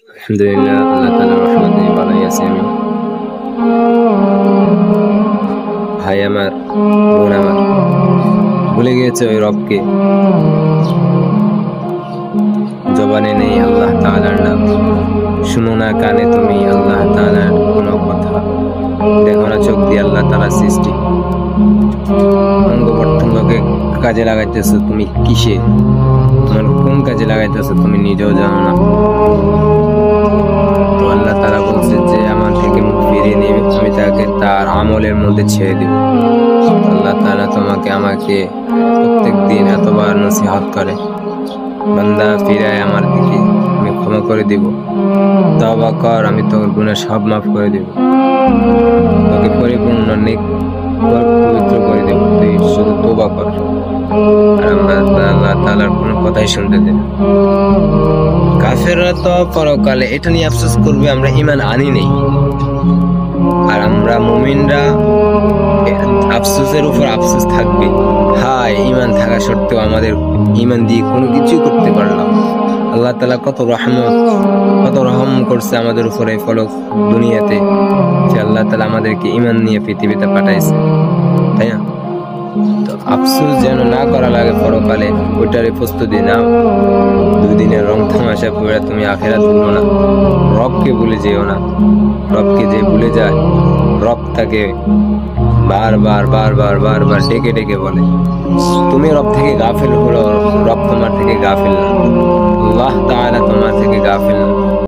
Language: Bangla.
আলহামদুলিল্লাহ, আল্লাহ তাআলার রহমতে ভালোই আছি আমি। ভাই আমার, বোন আমার, ভুলে গিয়েছে ওই রবকে। জবানে নেই আল্লাহ তাআলার নাম, শুনো না কানে তুমি আল্লাহ তাআলার কোনো কথা, দেখো না চোখ দিয়ে আল্লাহ তাআলার সৃষ্টি। অঙ্গ প্রত্যঙ্গকে কাজে লাগাইতেছো তুমি কিসে? তোমার কোন কাজে লাগাইতেছো তুমি নিজেও জানো না। তো আল্লাহ তাআলা বলছে যে আমার থেকে মুখ ফিরিয়ে নেবে, আমি তাকে তার আমলের মধ্যে ছেড়ে দেব। আল্লাহ তাআলা তোমাকে আমাকে প্রত্যেক দিন এতবার নসিহত করে, বান্দা ফিরায় আমার দিকে, আমি ক্ষমা করে দিব। তওবা কর, আমি তোর গুনাহ সব মাফ করে দেব, তোকে পরিপূর্ণ নেক পবিত্র করে দেব, তুই শুধু তওবা কর। আর আমরা আল্লাহ তাআলার কোনো কথাই শুনতে দেব না। কাফেররা তো পরকালে এটা নিয়ে আফসোস করবে আমরা ঈমান আনি নেই, আর আমরা মুমিনরা আফসোসের উপর আফসোস থাকবে। হায়, ঈমান থাকা সত্ত্বেও আমাদের ঈমান দিয়ে কোনো কিছুই করতে পারলাম। আল্লাহ তাআলা কত রহমত, কত রহম করছে আমাদের উপরে ফলক দুনিয়াতে, যে আল্লাহ তাআলা আমাদেরকে ঈমান নিয়ে পৃথিবীতে পাঠাইছে, তাই না? তো আফসোস যেন না করা লাগে পরকালে, ওইটারে প্রস্তুতি নাও। দুই দিনের রং তামাশা পড়ে তুমি আখিরাত ভুলো না, রবকে ভুলে যেও না। রবকে যে ভুলে যায়, রব তাকে বারবার বারবার বারবার ডেকে ডেকে বলে। তুমি রব থেকে গাফিল হলো, রব তোমার থেকে গাফিল না। আল্লাহ তাআলা তোমার থেকে গাফিল না।